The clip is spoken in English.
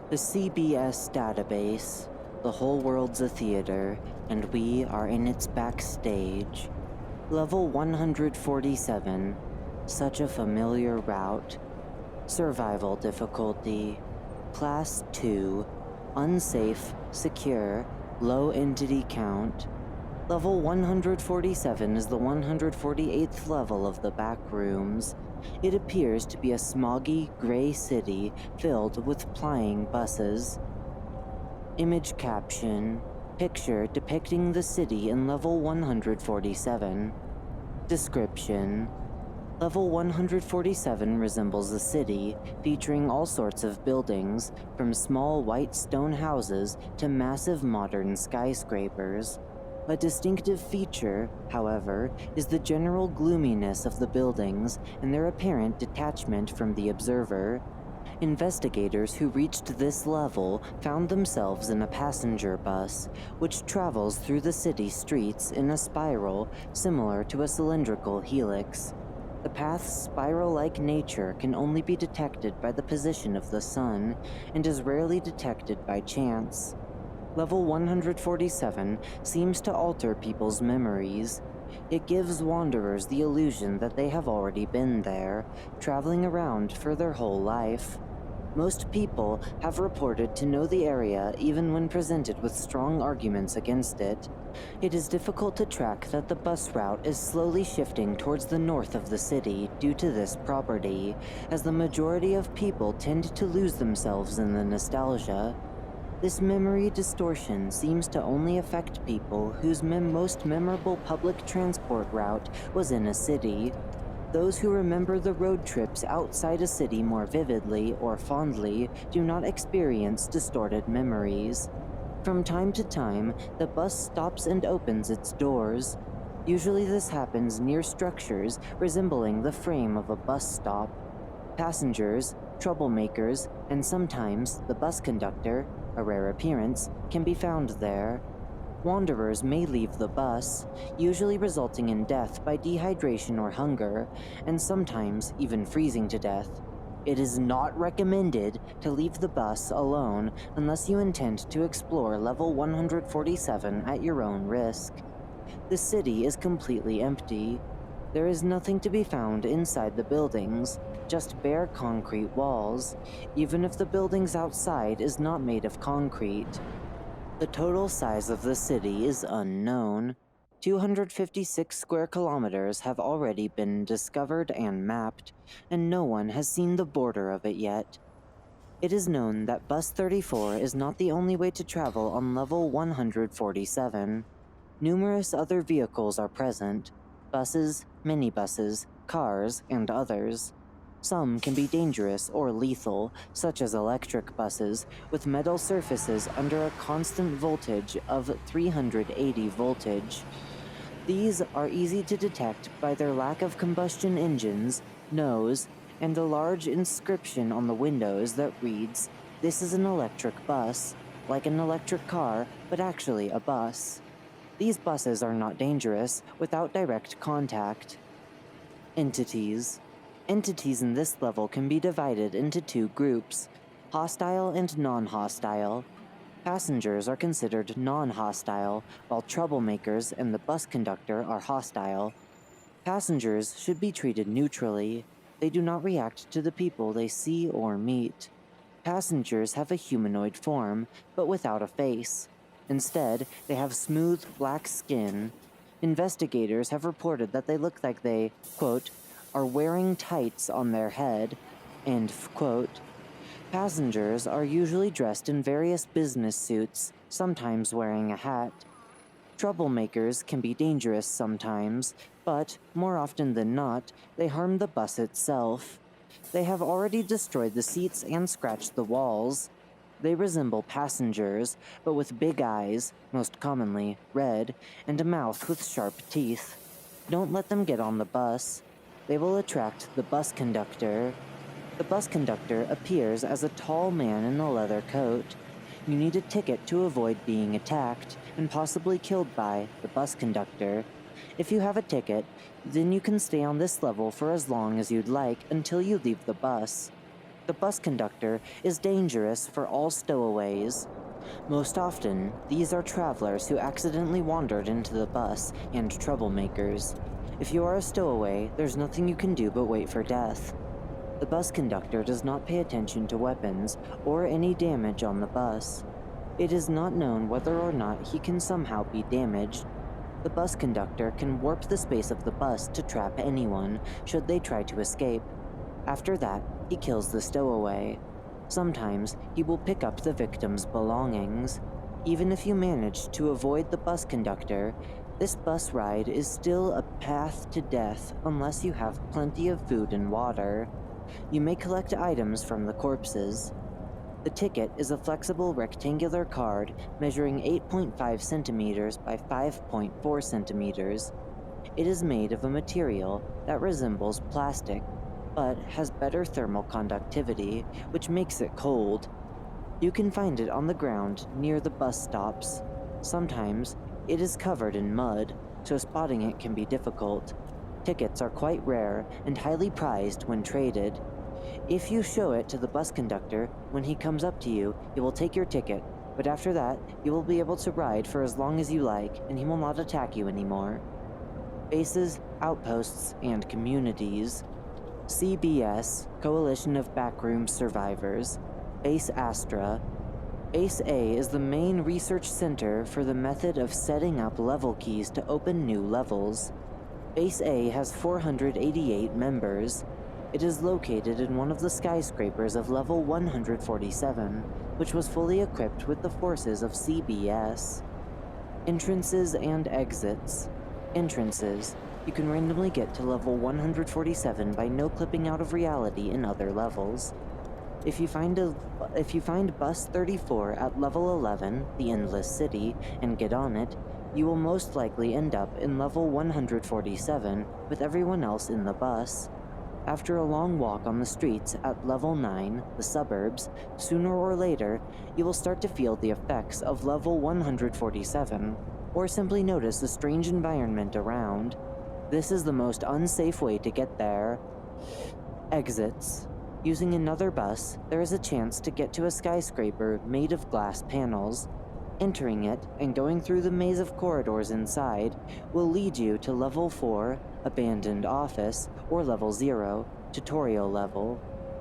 The CBS database, the whole world's a theater, and we are in its backstage. Level 147, such a familiar route. Survival difficulty, Class 2, unsafe, secure, low entity count. Level 147 is the 148th level of the Backrooms. It appears to be a smoggy, gray city filled with plying buses. Image caption, picture depicting the city in level 147. Description: Level 147 resembles a city, featuring all sorts of buildings, from small white stone houses to massive modern skyscrapers. A distinctive feature, however, is the general gloominess of the buildings and their apparent detachment from the observer. Investigators who reached this level found themselves in a passenger bus, which travels through the city streets in a spiral similar to a cylindrical helix. The path's spiral-like nature can only be detected by the position of the sun, and is rarely detected by chance. Level 147 seems to alter people's memories. It gives wanderers the illusion that they have already been there, traveling around for their whole life. Most people have reported to know the area even when presented with strong arguments against it. It is difficult to track that the bus route is slowly shifting towards the north of the city due to this property, as the majority of people tend to lose themselves in the nostalgia. This memory distortion seems to only affect people whose most memorable public transport route was in a city. Those who remember the road trips outside a city more vividly or fondly do not experience distorted memories. From time to time, the bus stops and opens its doors. Usually this happens near structures resembling the frame of a bus stop. Passengers, troublemakers, and sometimes the bus conductor, a rare appearance, can be found there. Wanderers may leave the bus, usually resulting in death by dehydration or hunger, and sometimes even freezing to death. It is not recommended to leave the bus alone unless you intend to explore level 147 at your own risk. The city is completely empty. There is nothing to be found inside the buildings, just bare concrete walls, even if the buildings outside is not made of concrete. The total size of the city is unknown. 256 square kilometers have already been discovered and mapped, and no one has seen the border of it yet. It is known that Bus 34 is not the only way to travel on level 147. Numerous other vehicles are present: buses, minibuses, cars, and others. Some can be dangerous or lethal, such as electric buses, with metal surfaces under a constant voltage of 380 voltage. These are easy to detect by their lack of combustion engines, nose, and a large inscription on the windows that reads, "This is an electric bus," like an electric car, but actually a bus. These buses are not dangerous without direct contact. Entities. Entities in this level can be divided into two groups: hostile and non-hostile. Passengers are considered non-hostile, while troublemakers and the bus conductor are hostile. Passengers should be treated neutrally. They do not react to the people they see or meet. Passengers have a humanoid form, but without a face. Instead, they have smooth, black skin. Investigators have reported that they look like they, quote, are wearing tights on their head, end quote. Passengers are usually dressed in various business suits, sometimes wearing a hat. Troublemakers can be dangerous sometimes, but, more often than not, they harm the bus itself. They have already destroyed the seats and scratched the walls. They resemble passengers, but with big eyes, most commonly red, and a mouth with sharp teeth. Don't let them get on the bus. They will attract the bus conductor. The bus conductor appears as a tall man in a leather coat. You need a ticket to avoid being attacked and possibly killed by the bus conductor. If you have a ticket, then you can stay on this level for as long as you'd like until you leave the bus. The bus conductor is dangerous for all stowaways. Most often, these are travelers who accidentally wandered into the bus and troublemakers. If you are a stowaway, there's nothing you can do but wait for death. The bus conductor does not pay attention to weapons or any damage on the bus. It is not known whether or not he can somehow be damaged. The bus conductor can warp the space of the bus to trap anyone should they try to escape. After that, he kills the stowaway. Sometimes he will pick up the victim's belongings. Even if you manage to avoid the bus conductor, this bus ride is still a path to death unless you have plenty of food and water. You may collect items from the corpses. The ticket is a flexible rectangular card measuring 8.5 centimeters by 5.4 centimeters. It is made of a material that resembles plastic, but has better thermal conductivity, which makes it cold. You can find it on the ground near the bus stops. Sometimes it is covered in mud, so spotting it can be difficult. Tickets are quite rare and highly prized when traded. If you show it to the bus conductor, when he comes up to you, he will take your ticket, but after that, you will be able to ride for as long as you like, and he will not attack you anymore. Bases, outposts, and communities. CBS, Coalition of Backrooms Survivors. Base Astra. Base A is the main research center for the method of setting up level keys to open new levels. Base A has 488 members. It is located in one of the skyscrapers of level 147, which was fully equipped with the forces of CBS. Entrances and exits. Entrances. You can randomly get to level 147 by no-clipping out of reality in other levels. If you find bus 34 at level 11, the Endless City, and get on it, you will most likely end up in level 147 with everyone else in the bus. After a long walk on the streets at level 9, the suburbs, sooner or later, you will start to feel the effects of level 147, or simply notice a strange environment around. This is the most unsafe way to get there. Exits. Using another bus, there is a chance to get to a skyscraper made of glass panels. Entering it and going through the maze of corridors inside will lead you to level 4, Abandoned Office, or level 0, Tutorial level.